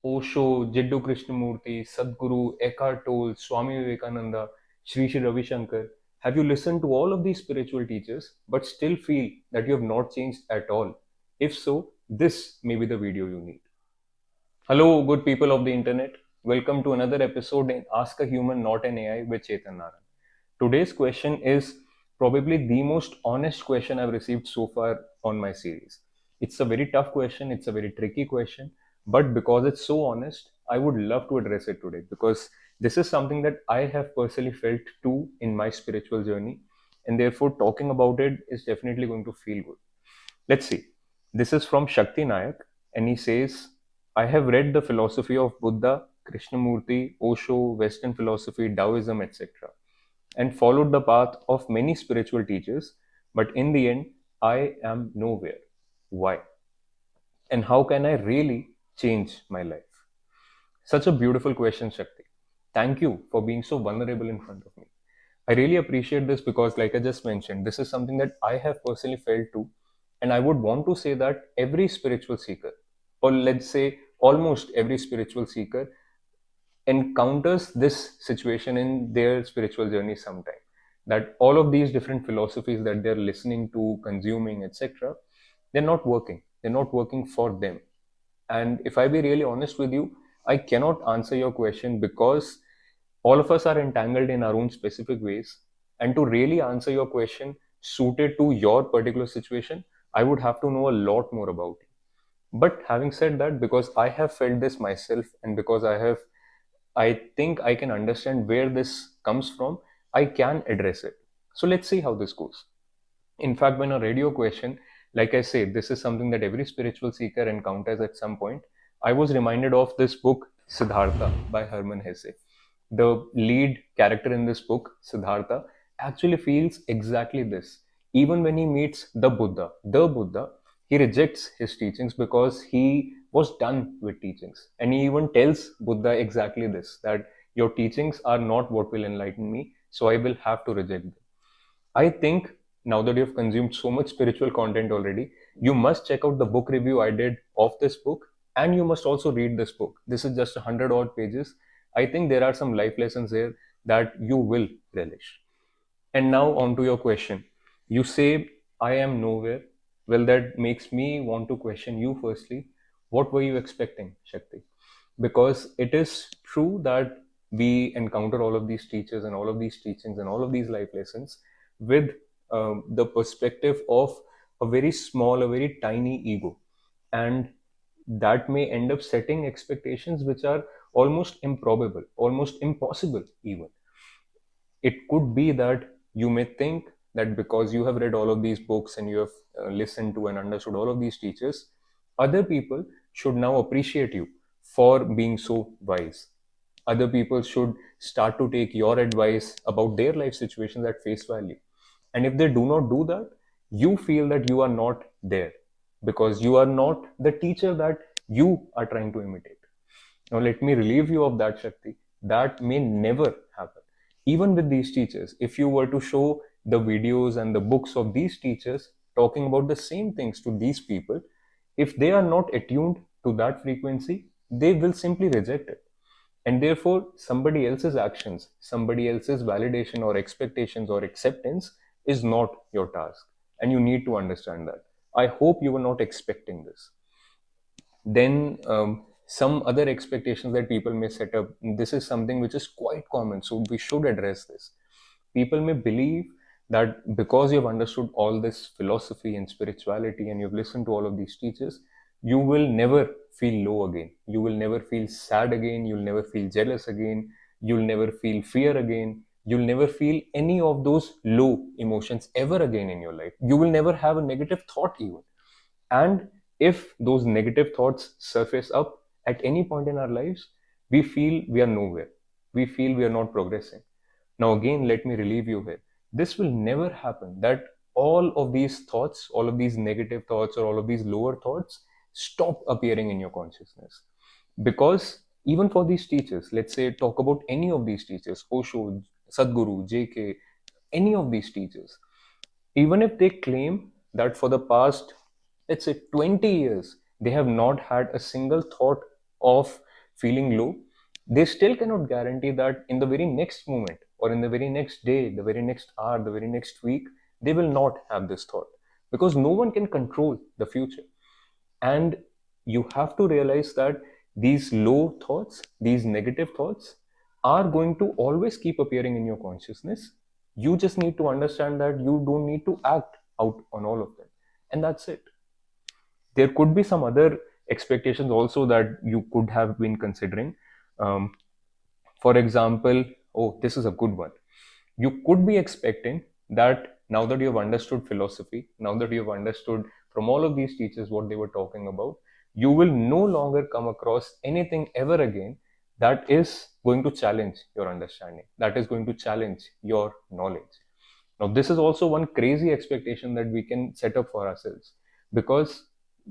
Osho, Jiddu Krishnamurti, Sadhguru, Eckhart Tolle, Swami Vivekananda, Sri Sri Ravi Shankar. Have you listened to all of these spiritual teachers but still feel that you have not changed at all? If so, this may be the video you need. Hello, good people of the internet. Welcome to another episode in Ask a Human, Not an AI with Chetan Naran. Today's question is probably the most honest question I've received so far on my series. It's a very tough question, it's a very tricky question, but because it's so honest, I would love to address it today because this is something that I have personally felt too in my spiritual journey, and therefore talking about it is definitely going to feel good. Let's see. This is from Shakti Nayak, and he says, I have read the philosophy of Buddha, Krishnamurti, Osho, Western philosophy, Taoism, etc., and followed the path of many spiritual teachers, but in the end, I am nowhere. Why? And how can I really change my life? Such a beautiful question, Shakti. Thank you for being so vulnerable in front of me. I really appreciate this because, like I just mentioned, this is something that I have personally felt too. And I would want to say that every spiritual seeker, or let's say almost every spiritual seeker, encounters this situation in their spiritual journey sometime. That all of these different philosophies that they're listening to, consuming, etc., they're not working. They're not working for them. And if I be really honest with you, I cannot answer your question because all of us are entangled in our own specific ways. And to really answer your question suited to your particular situation, I would have to know a lot more about you. But having said that, because I have felt this myself and because I think I can understand where this comes from, I can address it. So let's see how this goes. In fact, when a radio question, like I say, this is something that every spiritual seeker encounters at some point. I was reminded of this book, Siddhartha by Hermann Hesse. The lead character in this book, Siddhartha, actually feels exactly this. Even when he meets the Buddha, he rejects his teachings because he was done with teachings. And he even tells Buddha exactly this, that your teachings are not what will enlighten me, so I will have to reject them. I think now that you've consumed so much spiritual content already, you must check out the book review I did of this book, and you must also read this book. This is just 100 odd pages. I think there are some life lessons here that you will relish. And now, on to your question. You say, I am nowhere. Well, that makes me want to question you firstly. What were you expecting, Shakti? Because it is true that we encounter all of these teachers and all of these teachings and all of these life lessons with the perspective of a very small, a very tiny ego. And that may end up setting expectations which are almost improbable, almost impossible, even. It could be that you may think that because you have read all of these books and you have listened to and understood all of these teachers, other people should now appreciate you for being so wise. Other people should start to take your advice about their life situations at face value. And if they do not do that, you feel that you are not there because you are not the teacher that you are trying to imitate. Now, let me relieve you of that, Shakti. That may never happen. Even with these teachers, if you were to show the videos and the books of these teachers talking about the same things to these people, if they are not attuned to that frequency, they will simply reject it. And therefore, somebody else's actions, somebody else's validation or expectations or acceptance is not your task. And you need to understand that. I hope you were not expecting this. Then some other expectations that people may set up, this is something which is quite common, so we should address this. People may believe that because you've understood all this philosophy and spirituality and you've listened to all of these teachers, you will never feel low again, you will never feel sad again, you'll never feel jealous again, you'll never feel fear again, you'll never feel any of those low emotions ever again in your life, you will never have a negative thought even. And if those negative thoughts surface up at any point in our lives, we feel we are nowhere. We feel we are not progressing. Now, again, let me relieve you here. This will never happen that all of these thoughts, all of these negative thoughts, or all of these lower thoughts stop appearing in your consciousness. Because even for these teachers, let's say talk about any of these teachers, Osho, Sadhguru, JK, any of these teachers, even if they claim that for the past, let's say, 20 years, they have not had a single thought of feeling low, they still cannot guarantee that in the very next moment or in the very next day, the very next hour, the very next week, they will not have this thought, because no one can control the future. And you have to realize that these low thoughts, these negative thoughts, are going to always keep appearing in your consciousness. You just need to understand that you don't need to act out on all of them. And that's it. There could be some other expectations also that you could have been considering. Um, for example, oh, this is a good one. You could be expecting that now that you've understood philosophy, now that you've understood from all of these teachers what they were talking about, you will no longer come across anything ever again that is going to challenge your understanding, that is going to challenge your knowledge. Now, this is also one crazy expectation that we can set up for ourselves, because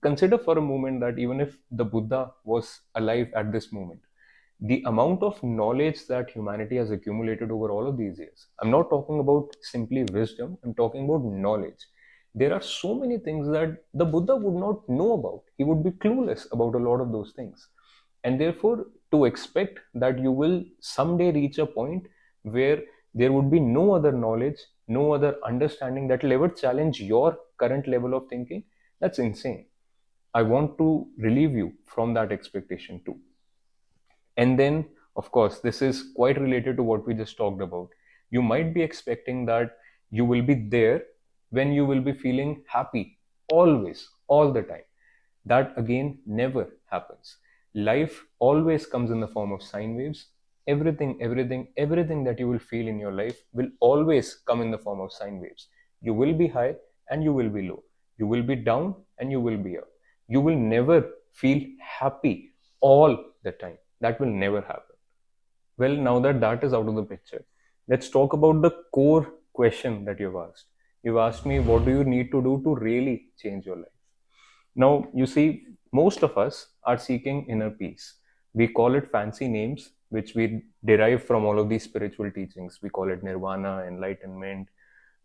consider for a moment that even if the Buddha was alive at this moment, the amount of knowledge that humanity has accumulated over all of these years, I'm not talking about simply wisdom, I'm talking about knowledge. There are so many things that the Buddha would not know about. He would be clueless about a lot of those things. And therefore, to expect that you will someday reach a point where there would be no other knowledge, no other understanding that will ever challenge your current level of thinking, that's insane. I want to relieve you from that expectation too. And then, of course, this is quite related to what we just talked about. You might be expecting that you will be there when you will be feeling happy always, all the time. That again never happens. Life always comes in the form of sine waves. Everything that you will feel in your life will always come in the form of sine waves. You will be high and you will be low. You will be down and you will be up. You will never feel happy all the time. That will never happen. Well, now that that is out of the picture, let's talk about the core question that you've asked. You've asked me, what do you need to do to really change your life? Now, you see, most of us are seeking inner peace. We call it fancy names, which we derive from all of these spiritual teachings. We call it nirvana, enlightenment,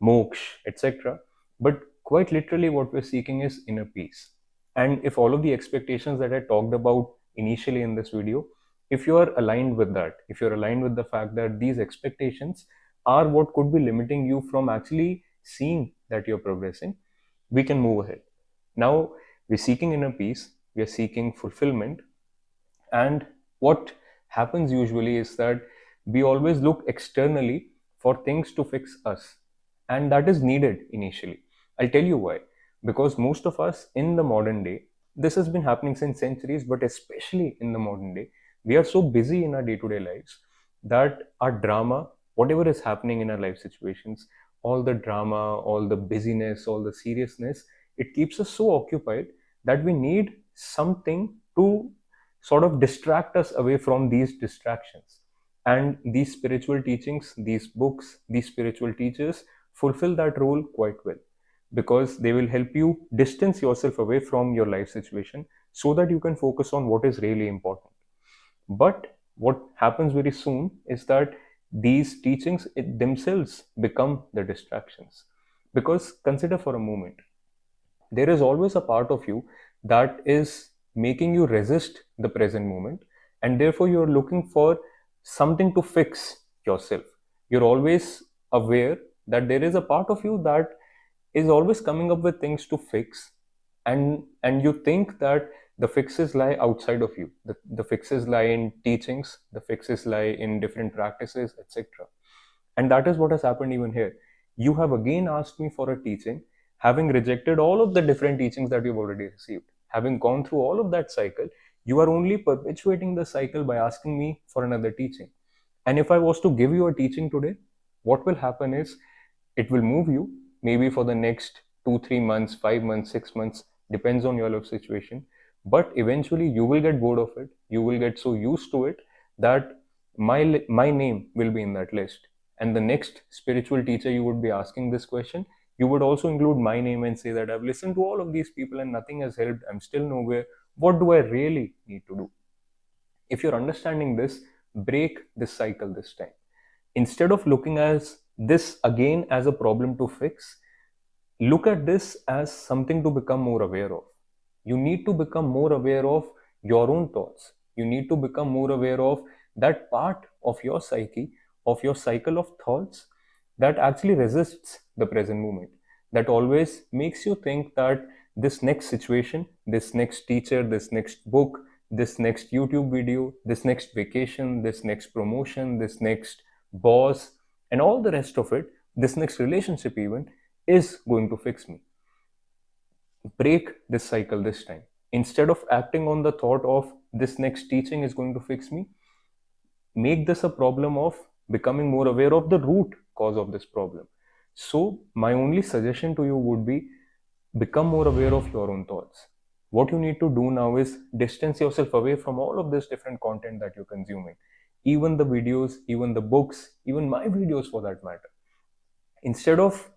moksha, etc. But quite literally, what we're seeking is inner peace. And if all of the expectations that I talked about initially in this video, if you are aligned with that, if you're aligned with the fact that these expectations are what could be limiting you from actually seeing that you're progressing, we can move ahead. Now, we're seeking inner peace, we are seeking fulfillment, and what happens usually is that we always look externally for things to fix us, and that is needed initially. I'll tell you why. Because most of us in the modern day, this has been happening since centuries, but especially in the modern day, we are so busy in our day to day lives that our drama, whatever is happening in our life situations, all the drama, all the busyness, all the seriousness, it keeps us so occupied that we need something to sort of distract us away from these distractions. And these spiritual teachings, these books, these spiritual teachers fulfill that role quite well, because they will help you distance yourself away from your life situation so that you can focus on what is really important. But what happens very soon is that these teachings themselves become the distractions. Because consider for a moment, there is always a part of you that is making you resist the present moment, and therefore you're looking for something to fix yourself. You're always aware that there is a part of you that is always coming up with things to fix, and you think that the fixes lie outside of you. The fixes lie in teachings, the fixes lie in different practices, etc. And that is what has happened even here. You have again asked me for a teaching, having rejected all of the different teachings that you've already received. Having gone through all of that cycle, you are only perpetuating the cycle by asking me for another teaching. And if I was to give you a teaching today, what will happen is it will move you maybe for the next 2, 3 months, 5 months, 6 months, depends on your life situation. But eventually you will get bored of it. You will get so used to it that my name will be in that list. And the next spiritual teacher you would be asking this question, you would also include my name and say that I've listened to all of these people and nothing has helped. I'm still nowhere. What do I really need to do? If you're understanding this, break this cycle this time. Instead of looking as this again as a problem to fix, look at this as something to become more aware of. You need to become more aware of your own thoughts, You need to become more aware of that part of your psyche, of your cycle of thoughts that actually resists the present moment, that always makes you think that this next situation, this next teacher, this next book, this next YouTube video, this next vacation, this next promotion, this next boss, and all the rest of it, this next relationship even, is going to fix me. Break this cycle this time. Instead of acting on the thought of this next teaching is going to fix me, make this a problem of becoming more aware of the root cause of this problem. So, my only suggestion to you would be become more aware of your own thoughts. What you need to do now is distance yourself away from all of this different content that you're consuming, even the videos, even the books, even my videos for that matter. Instead of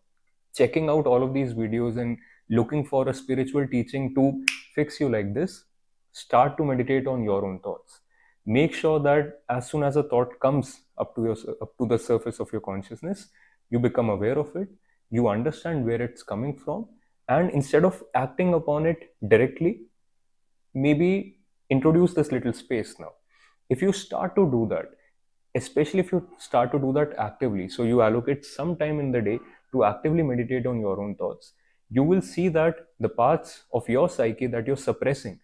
checking out all of these videos and looking for a spiritual teaching to fix you like this, start to meditate on your own thoughts. Make sure that as soon as a thought comes up to the surface of your consciousness, you become aware of it, you understand where it's coming from, and instead of acting upon it directly, maybe introduce this little space now. If you start to do that, especially if you start to do that actively, so you allocate some time in the day to actively meditate on your own thoughts, you will see that the parts of your psyche that you're suppressing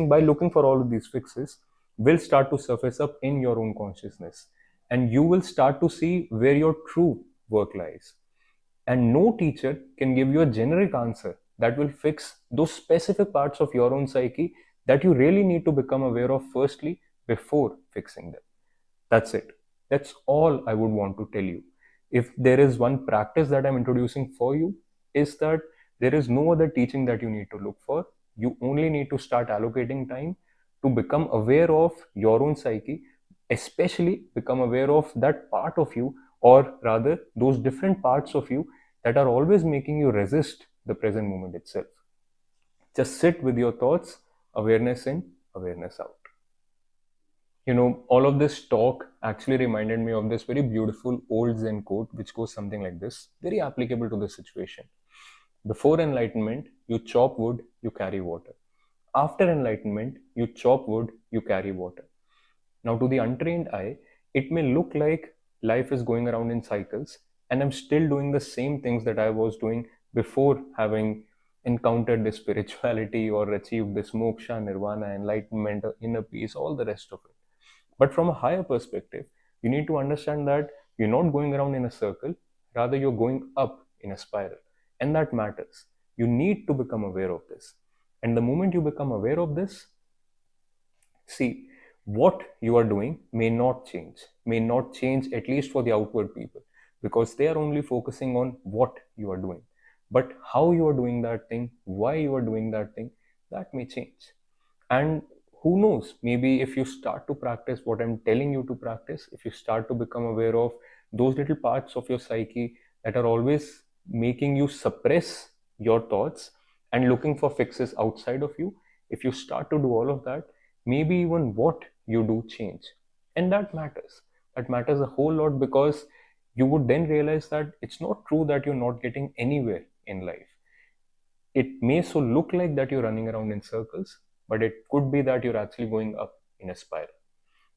by looking for all of these fixes, will start to surface up in your own consciousness, and you will start to see where your true work lies. And no teacher can give you a generic answer that will fix those specific parts of your own psyche that you really need to become aware of firstly before fixing them. That's it. That's all I would want to tell you. If there is one practice that I'm introducing for you, is that there is no other teaching that you need to look for. You only need to start allocating time to become aware of your own psyche, especially become aware of that part of you, or rather, those different parts of you that are always making you resist the present moment itself. Just sit with your thoughts, awareness in, awareness out. All of this talk actually reminded me of this very beautiful old Zen quote, which goes something like this, very applicable to this situation. Before enlightenment, you chop wood, you carry water. After enlightenment, you chop wood, you carry water. Now, to the untrained eye, it may look like life is going around in cycles, and I'm still doing the same things that I was doing before having encountered this spirituality or achieved this moksha, nirvana, enlightenment, inner peace, all the rest of it. But from a higher perspective, you need to understand that you're not going around in a circle, rather, you're going up in a spiral. And that matters. You need to become aware of this. And the moment you become aware of this, see, what you are doing may not change at least for the outward people, because they are only focusing on what you are doing. But how you are doing that thing, why you are doing that thing, that may change. And who knows, maybe if you start to practice what I'm telling you to practice, if you start to become aware of those little parts of your psyche that are always making you suppress your thoughts and looking for fixes outside of you, if you start to do all of that, maybe even what you do change. And that matters a whole lot, because you would then realize that it's not true that you're not getting anywhere in life. It may so look like that you're running around in circles, but it could be that you're actually going up in a spiral.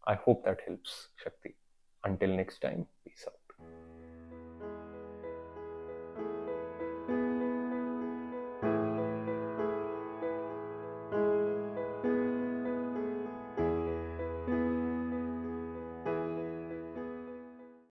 I hope that helps, Shakti. Until next time.